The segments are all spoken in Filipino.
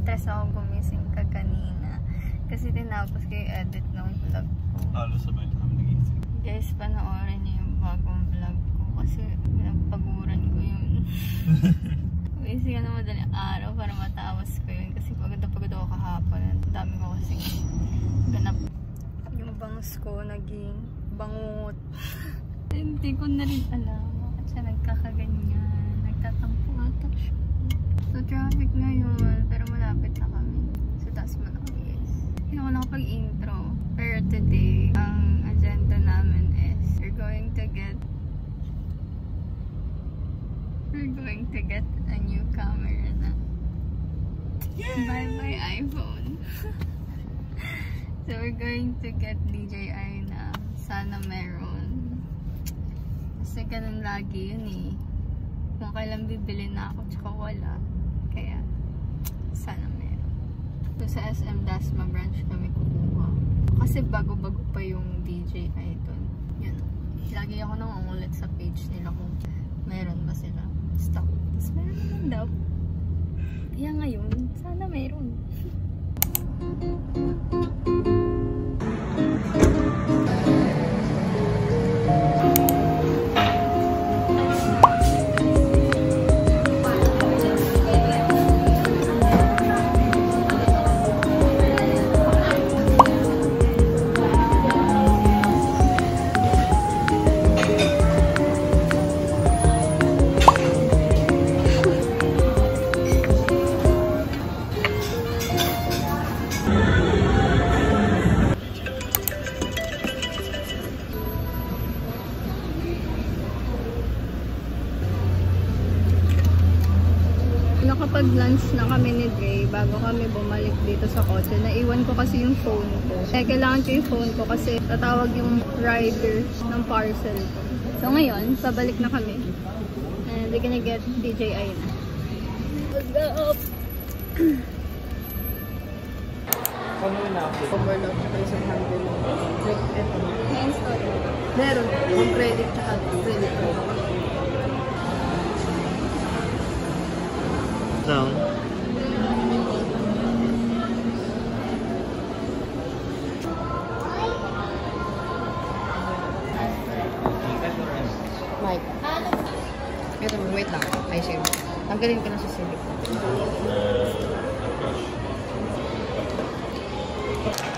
na-stress ako gumising ka kanina. Kasi tinapos ko yung edit ng vlog ko. Halos sabay na kami nagising. Guys, panoorin niyo yung bagong vlog ko. Kasi pinagpaguran ko yun. Gumising ka na madaling araw para matapos ko yun. Kasi pagod na pagod ako kahapon. Ang dami ko kasi ganap. Yung bangus ko naging bangot. Hindi ko na rin alam bakit siya nagkakaganyan. Nagtatampo ata siya. So traffic ngayon, pero malapit na kami. So taas mo na kami guys. Hindi ako nakapag-intro. Pero today, ang agenda namin is we're going to get a new camera na. Bye bye iPhone. So we're going to get DJI na sana meron. Kasi ganun lagi yun eh. Kung kailan bibili na ako tsaka wala. Kaya sana meron. So sa SM Dasma branch kami kukuha. Kasi bago-bago pa yung DJI doon. Yun. Lagi ako nangungulit sa page nila kung meron ba sila stock. Tapos meron naman daw. Kaya ngayon, sana meron. Nakapag-lunch na kami ni Dre bago kami bumalik dito sa kotse. Naiwan ko kasi yung phone ko. Kailangan ko yung phone ko kasi tatawag yung rider ng parcel ko. So ngayon, pabalik na kami. And we're gonna get DJI na. Let's go up! Overload tsaka isang handle. Like, eto. Na-install. Meron. Yung credit tsaka credit ko. Down. Mike. Ito, wait lang. Ay, sige. Tanggalin ko na sa silip.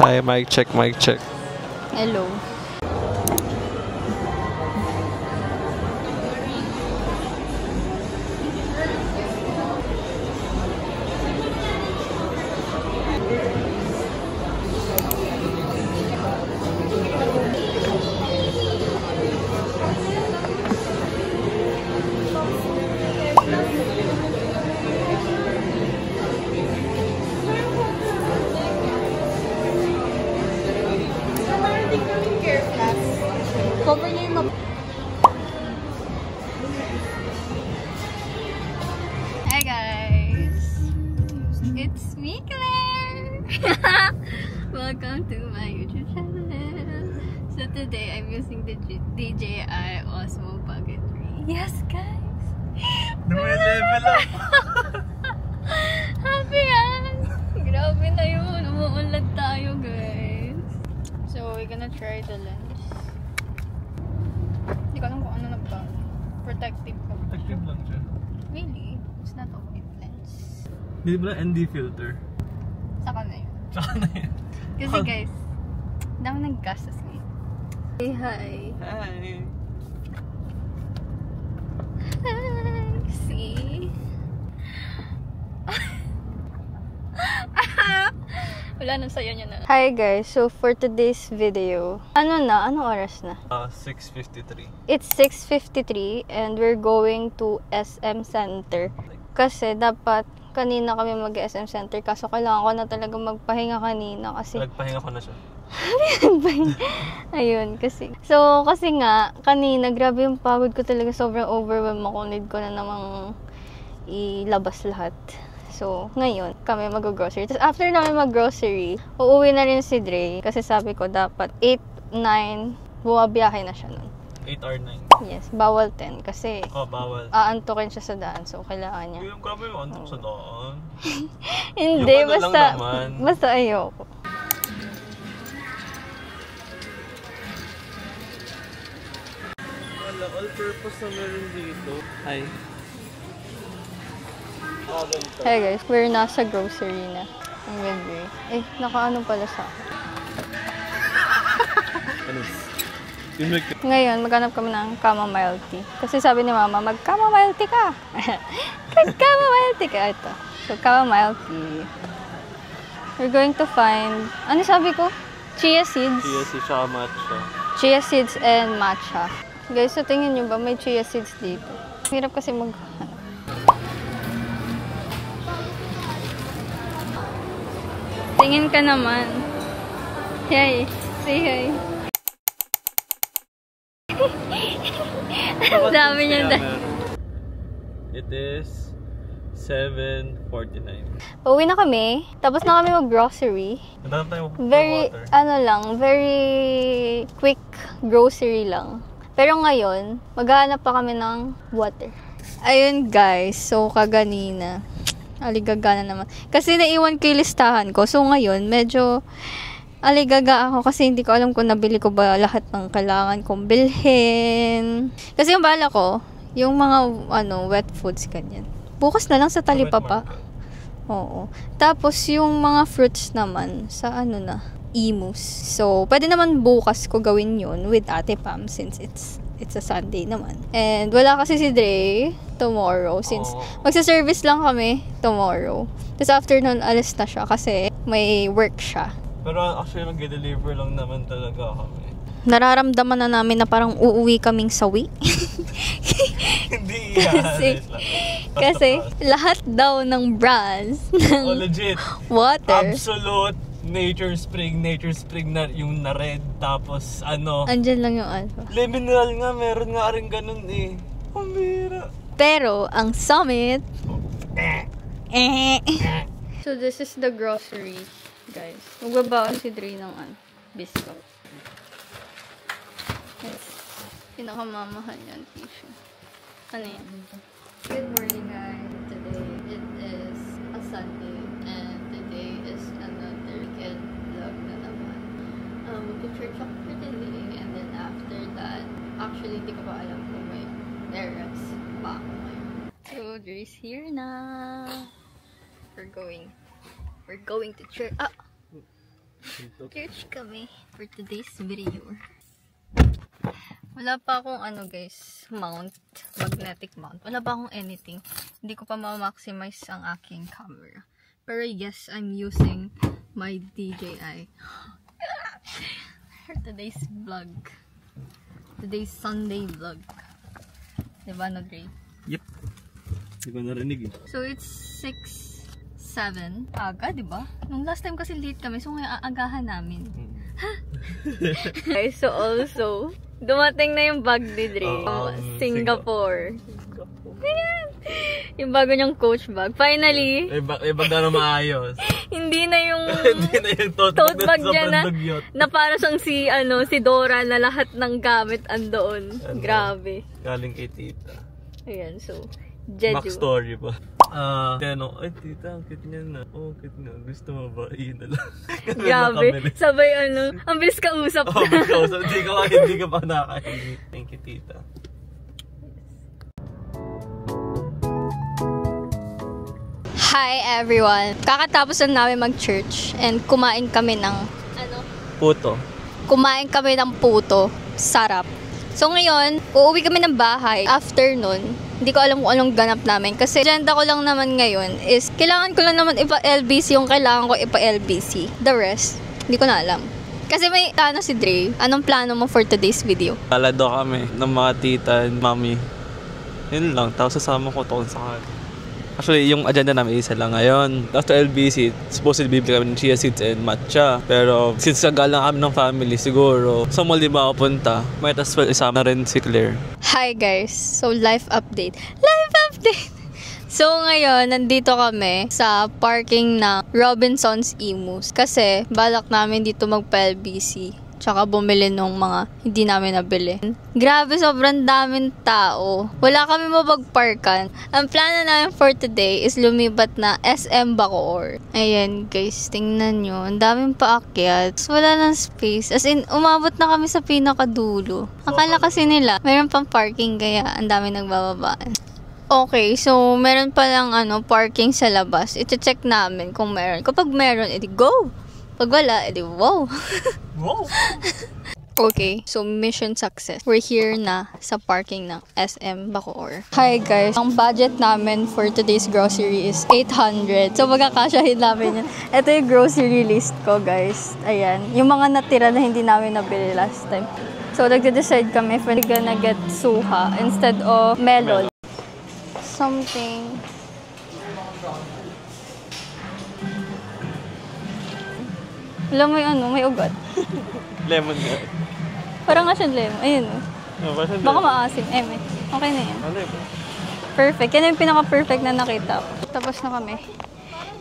Hi, mic check, mic check. Hello. Cover niyo yung Hi guys! It's me, Claire! Welcome to my YouTube channel! So today, I'm using the DJI Osmo Pocket 3. Yes guys! Level up! Happy yan! Grabe na yun! Umuunlad tayo guys! So, we're gonna try the lens. Hindi ko alam kung ano nagbago. Protective pa. Active lang siya. Really? It's not a white lens. Hindi mo na ND filter. Saka na yun. Tsaka na yan. Kasi guys, dami nag-gastos ngayon. Say hi. Hi! Hi! See? Wala nang sayo niya na. Hi guys, so for today's video, anong oras na? 6:53. It's 6:53 and we're going to SM Center. Kasi dapat kanina kami mag-SM Center kaso kailangan ko na talaga magpahinga kanina kasi Nagpahinga ko na siya. ayun kasi. So kasi nga kanina grabe yung pagod ko talaga, sobrang overwhelmed ako, need ko na namang ilabas lahat. So, ngayon, kami mag-grocery. Tapos, after namin mag-grocery, uuwi na rin si Dre. Kasi sabi ko, dapat 8, 9, bumabiyahe na siya nun. 8 or 9. Yes, bawal 10 kasi Oh, bawal. aantukin siya sa daan. So, kailangan niya. Yung grabe yung antok sa daan. Hindi, Yung ano lang naman. basta ayoko. Wala, all-purpose na meron dito. Ay. Hey guys, we're nasa grocery na. Ang ganda. Eh, nakaano pala sa akin. Ano? Ngayon, maghanap kami ng chamomile tea. Kasi sabi ni mama, mag-chamomile tea ka. Mag-chamomile tea ka. Ito. So, chamomile tea. We're going to find, ano sabi ko? Chia seeds. Chia seeds siya matcha. Chia seeds and matcha. Guys, so tingin nyo ba may chia seeds dito? Hirap kasi maghanap. Tingin ka naman. Hey, say hi. Ang dami niya dahil. It is 7:49. Uwi na kami. Tapos na kami mag-grocery. Naghanap tayo ng Very, water. very quick grocery lang. Pero ngayon, maghahanap pa kami ng water. Ayun guys, so kaganina. Aligaga na naman. Kasi naiwan ko yung listahan ko. So ngayon, medyo aligaga ako kasi hindi ko alam kung nabili ko ba lahat ng kailangan kong bilhin. Kasi yung bala ko, yung mga wet foods ganyan. Bukas na lang sa talipapa. Oo. Tapos yung mga fruits naman sa Imus. So, pwede naman bukas ko gawin yun with Ate Pam since it's a Sunday naman. And wala kasi si Dre tomorrow since magsa-service lang kami tomorrow. Tapos afternoon alis na siya kasi may work siya. Pero actually mag-deliver lang naman talaga kami. Nararamdaman na namin na parang uuwi kaming sawi. Hindi yan. Kasi lahat daw ng brands ng legit. water. Absolute Nature Spring na yung na red. Tapos Andyan lang yung alpha. Mineral nga, meron nga rin ganun eh. Pambira. Pero ang Summit So this is the grocery, guys. Magbabaon si Dre ng biscuit. Yes. Pinakamamahal yan, tissue. Ano yan? Good morning, guys. Today it is a Sunday and today is another weekend vlog na naman. Mag-church ako for today and then after that, actually hindi ko pa alam kung may errands pa ako ngayon. So, Dre's here na. We're going to church. Church kami for today's video. Wala pa akong guys, magnetic mount. Wala pa akong anything. Hindi ko pa ma-maximize ang aking camera. Pero yes, I'm using my DJI for today's vlog. Today's Sunday vlog. Diba, Dre? Yep. Hindi ko narinig eh. So, it's 6:07. Aga, diba? Nung last time kasi late kami, so ngayon aagahan namin. Okay, so also, dumating na yung bag ni Dre. Singapore. Ayan! Yung bago niyang coach bag. Finally! Bag na maayos. Hindi na yung Hindi na yung tote bag niya na para siyang si Dora na lahat ng gamit andoon. Grabe. Galing kay tita. Ayan, so, Jeju. Backstory pa. Ay tita, ang cute niya na. Oh, cute nga. Gusto mo ba? Iyon na lang. Grabe. Sabay ang bilis kausap na. Bilis kausap. Hindi ka pa nakakahilig. Thank you, tita. Hi everyone! Kakatapos na namin mag-church and kumain kami ng Puto. Kumain kami ng puto. Sarap. So ngayon, uuwi kami ng bahay. After nun, hindi ko alam kung anong ganap namin. Kasi agenda ko lang naman ngayon is kailangan ko lang naman ipa-LBC yung kailangan ko ipa-LBC. The rest, hindi ko na alam. Kasi may si Dre. Anong plano mo for today's video? Kalado kami ng mga tita and mami. Yun lang. Tapos sasama ko to sa kanila. Actually, yung agenda namin isa lang ngayon. After LBC, supposedly bibili kami ng chia seeds and matcha. Pero since galang kami ng family, siguro sa mall di ba ako punta, might as well isama rin si Claire. Hi guys! So, life update. Life update! So, ngayon, nandito kami sa parking ng Robinson's Imus. Kasi, balak namin dito magpa-LBC. tsaka bumili ng mga hindi namin nabili. Grabe, sobrang daming tao. Wala kami mapagparkan. Ang plano namin for today is lumibat na SM Bacoor. Ayan guys, tingnan nyo. Ang daming paakyat. Wala nang space. As in, umabot na kami sa pinakadulo. Akala kasi nila, mayroon pang parking kaya ang dami nagbababaan. Okay, so meron pa lang parking sa labas. Ito-check namin kung meron. Kapag meron, edi go! Pag wala, edi wow! Wow! Okay, so mission success. We're here na sa parking ng SM Bacoor. Hi guys, ang budget namin for today's grocery is 800. So magkakasyahin namin yun. Ito yung grocery list ko guys. Ayan, yung mga natira na hindi namin nabili last time. So nagde-decide kami if we're gonna get suha instead of melon. Something. Alam mo yung may ugat. Lemon nga. Parang nga siyang lemon. Ayun Baka maasim. May. Okay na yan. Perfect. Yan yung pinaka-perfect na nakita ko. Tapos na kami.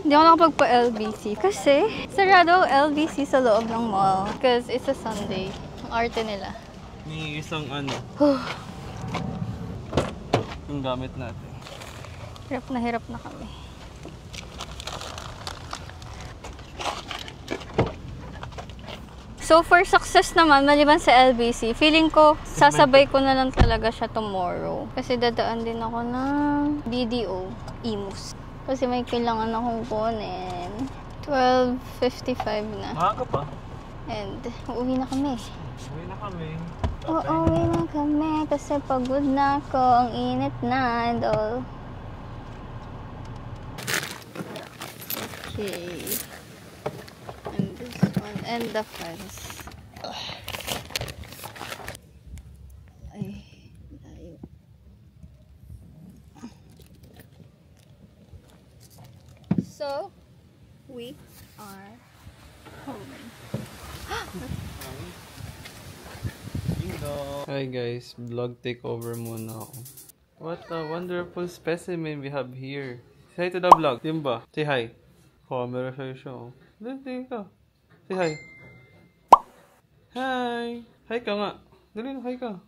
Hindi ako nakapagpa-LBC. Kasi, sarado LBC sa loob ng mall. Because it's a Sunday. Ang arte nila. May isang yung gamit natin. Hirap na kami. So, for success naman, maliban sa LBC, feeling ko, sasabay ko na lang talaga siya tomorrow. Kasi dadaan din ako ng BDO, Imus. Kasi may kailangan akong kunin. 12:55 na. Maaga pa. And, uuwi na kami. Uwi na kami. Uuwi na kami kasi pagod na ako. Ang init na and all. Okay. And this one. And the fence. Ay, layo. So, we are home. Hi guys, vlog takeover muna ako. What a wonderful specimen we have here. Say hi to the vlog, Timba. Say hi. Camera siya. Dali ka. Say hi. Hi. Hi ka nga. Dali na, hi ka.